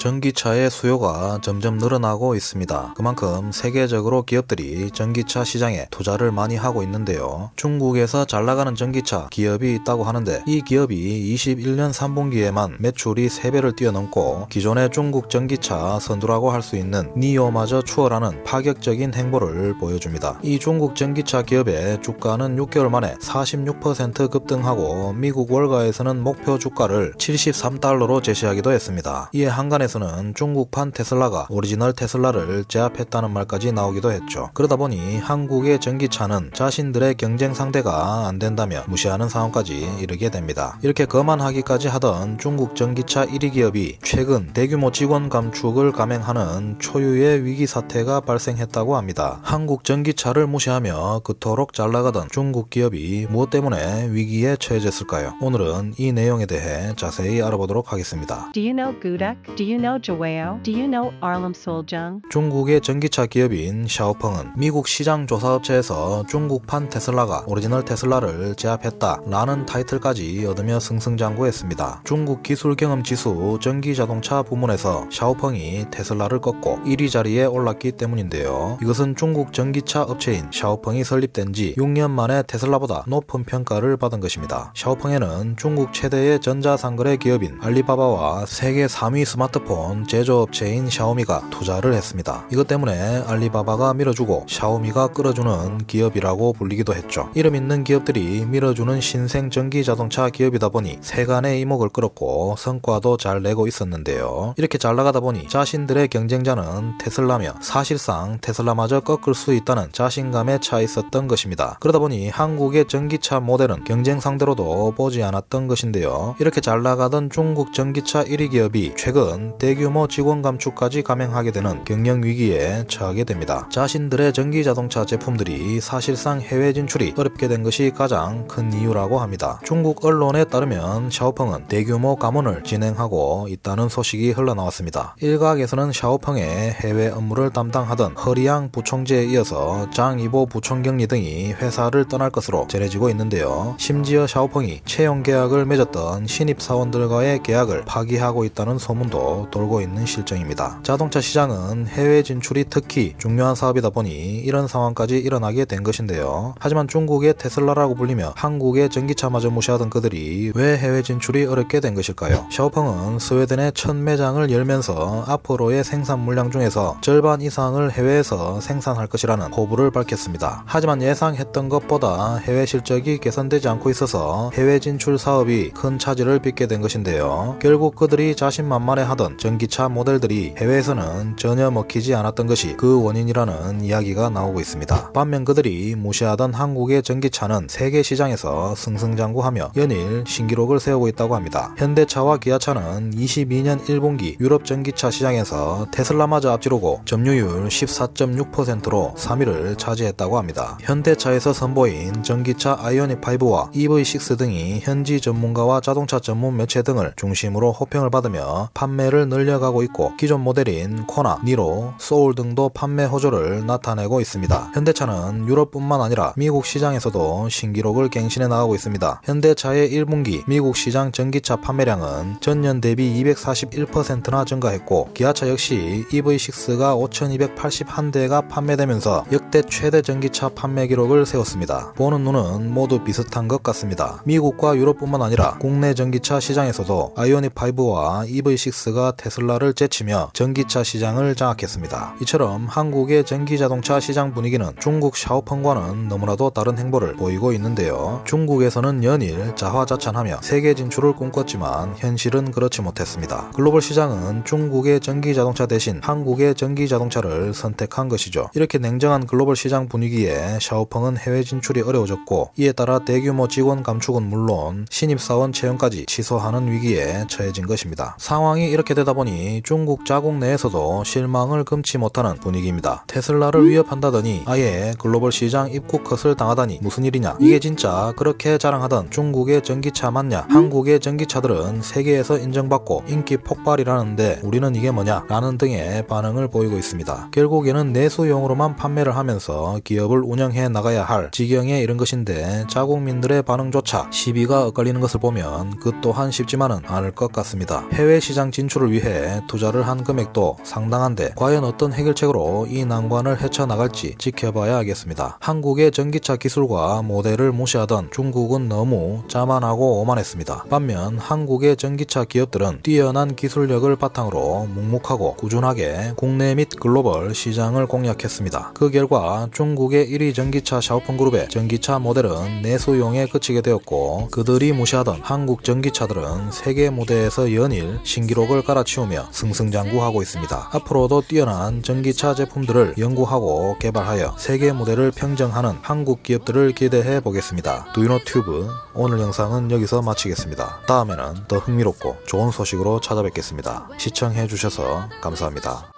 전기차의 수요가 점점 늘어나고 있습니다. 그만큼 세계적으로 기업들이 전기차 시장에 투자를 많이 하고 있는데요. 중국에서 잘 나가는 전기차 기업이 있다고 하는데 이 기업이 21년 3분기에만 매출이 3배를 뛰어넘고 기존의 중국 전기차 선두라고 할 수 있는 니오마저 추월하는 파격적인 행보를 보여줍니다. 이 중국 전기차 기업의 주가는 6개월 만에 46% 급등하고 미국 월가에서는 목표 주가를 73달러로 제시하기도 했습니다. 이에 한간에서는 중국판 테슬라가 오리지널 테슬라를 제압했다는 말까지 나오기도 했죠. 그러다 보니 한국의 전기차는 자신들의 경쟁 상대가 안 된다며 무시하는 상황까지 이르게 됩니다. 이렇게 거만하기까지 하던 중국 전기차 1위 기업이 최근 대규모 직원 감축을 감행하는 초유의 위기 사태가 발생했다고 합니다. 한국 전기차를 무시하며 그토록 잘 나가던 중국 기업이 무엇 때문에 위기에 처해졌을까요? 오늘은 이 내용에 대해 자세히 알아보도록 하겠습니다. Do you know Gudak? Do you know Joao? Do you know Arlam Soljung? 중국의 전기차 기업인 샤오펑은 미국 시장 조사업체에서 중국판 테슬라가 오리지널 테슬라를 제압했다라는 타이틀까지 얻으며 승승장구했습니다. 중국 기술 경험 지수 전기자동차 부문에서 샤오펑이 테슬라를 꺾고 1위 자리에 올랐기 때문인데요. 이것은 중국 전기차 업체인 샤오펑이 설립된 지 6년 만에 테슬라보다 높은 평가를 받은 것입니다. 샤오펑에는 중국 최대의 전자상거래 기업인 알리바바와 세계 3위 스마트폰 제조업체인 샤오미가 투자를 했습니다. 이것 때문에 알리바바가 밀어주고 샤오미가 끌어주는 기업이라고 불리기도 했죠. 이름 있는 기업들이 밀어주는 신생 전기자동차 기업이다 보니 세간의 이목을 끌었고 성과도 잘 내고 있었는데요. 이렇게 잘 나가다 보니 자신들의 경쟁자는 테슬라며 사실상 테슬라마저 꺾을 수 있다는 자신감에 차 있었던 것입니다. 그러다 보니 한국의 전기차 모델은 경쟁 상대로도 보지 않았던 것인데요. 이렇게 잘 나가던 중국 전기차 1위 기업이 최근 대규모 직원 감축까지 감행하게 되는 경영 위기에 처하게 됩니다. 자신들의 전기자동차 제품들이 사실상 해외 진출이 어렵게 된 것이 가장 큰 이유라고 합니다. 중국 언론에 따르면 샤오펑은 대규모 감원을 진행하고 있다는 소식이 흘러나왔습니다. 일각에서는 샤오펑의 해외 업무를 담당하던 허리양 부총재에 이어서 장이보 부총경리 등이 회사를 떠날 것으로 전해지고 있는데요. 심지어 샤오펑이 채용 계약을 맺었던 신입사원들과의 계약을 파기하고 있다는 소문도 돌고 있는 실정입니다. 자동차 시장은 해외 진출이 특히 중요한 사업이다 보니 이런 상황까지 일어나게 된 것인데요. 하지만 중국의 테슬라라고 불리며 한국의 전기차마저 무시하던 그들이 왜 해외 진출이 어렵게 된 것일까요? 샤오펑은 스웨덴에 첫 매장을 열면서 앞으로의 생산 물량 중에서 절반 이상을 해외에서 생산할 것이라는 포부를 밝혔습니다. 하지만 예상했던 것보다 해외 실적이 개선되지 않고 있어서 해외 진출 사업이 큰 차질을 빚게 된 것인데요. 결국 그들이 자신만만해하던 전기차 모델들이 해외에서는 전혀 먹히지 않았던 것이 그 원인이라는 이야기가 나오고 있습니다. 반면 그들이 무시하던 한국의 전기차는 세계 시장에서 승승장구하며 연일 신기록을 세우고 있다고 합니다. 현대차와 기아차는 22년 1분기 유럽 전기차 시장에서 테슬라마저 앞지르고 점유율 14.6%로 3위를 차지했다고 합니다. 현대차에서 선보인 전기차 아이오닉5와 EV6 등이 현지 전문가와 자동차 전문 매체 등을 중심으로 호평을 받으며 판매를 늘려가고 있고 기존 모델인 코나, 니로, 소울 등도 판매 호조를 나타내고 있습니다. 현대차는 유럽뿐만 아니라 미국 시장에서도 신기록을 갱신해 나가고 있습니다. 현대차의 1분기 미국 시장 전기차 판매량은 전년 대비 241%나 증가했고 기아차 역시 EV6가 5281대가 판매되면서 역대 최대 전기차 판매 기록을 세웠습니다. 보는 눈은 모두 비슷한 것 같습니다. 미국과 유럽뿐만 아니라 국내 전기차 시장에서도 아이오닉5와 EV6가 테슬라를 제치며 전기차 시장을 장악했습니다. 이처럼 한국의 전기자동차 시장 분위기는 중국 샤오펑과는 너무나도 다른 행보를 보이고 있는데요. 중국에서는 연일 자화자찬하며 세계 진출을 꿈꿨지만 현실은 그렇지 못했습니다. 글로벌 시장은 중국의 전기자동차 대신 한국의 전기자동차를 선택한 것이죠. 이렇게 냉정한 글로벌 시장 분위기에 샤오펑은 해외 진출이 어려워졌고 이에 따라 대규모 직원 감축은 물론 신입사원 채용까지 취소하는 위기에 처해진 것입니다. 상황이 이렇게 되다 보니 중국 자국 내에서도 실망을 금치 못하는 분위기입니다. 테슬라를 위협한다더니 아예 글로벌 시장 입국 컷을 당하다니 무슨 일이냐? 이게 진짜 그렇게 자랑하던 중국의 전기차 맞냐? 한국의 전기차들은 세계에서 인정받고 인기 폭발이라는데 우리는 이게 뭐냐? 라는 등의 반응을 보이고 있습니다. 결국에는 내수용으로만 판매를 하면서 기업을 운영해 나가야 할 지경에 이른 것인데 자국민들의 반응조차 시비가 엇갈리는 것을 보면 그 또한 쉽지만은 않을 것 같습니다. 해외 시장 진출을 위해 투자를 한 금액도 상당한데 과연 어떤 해결책으로 이 난관을 헤쳐나갈지 지켜봐야 하겠습니다. 한국의 전기차 기술과 모델을 무시하던 중국은 너무 자만하고 오만했습니다. 반면 한국의 전기차 기업들은 뛰어난 기술력을 바탕으로 묵묵하고 꾸준하게 국내 및 글로벌 시장을 공략했습니다. 그 결과 중국의 1위 전기차 샤오펑그룹의 전기차 모델은 내수용에 그치게 되었고 그들이 무시하던 한국 전기차들은 세계 무대에서 연일 신기록을 깔아치우며 승승장구하고 있습니다. 앞으로도 뛰어난 전기차 제품들을 연구하고 개발하여 세계 무대를 평정하는 한국 기업들을 기대해 보겠습니다. 두유노튜브 오늘 영상은 여기서 마치겠습니다. 다음에는 더 흥미롭고 좋은 소식으로 찾아뵙겠습니다. 시청해 주셔서 감사합니다.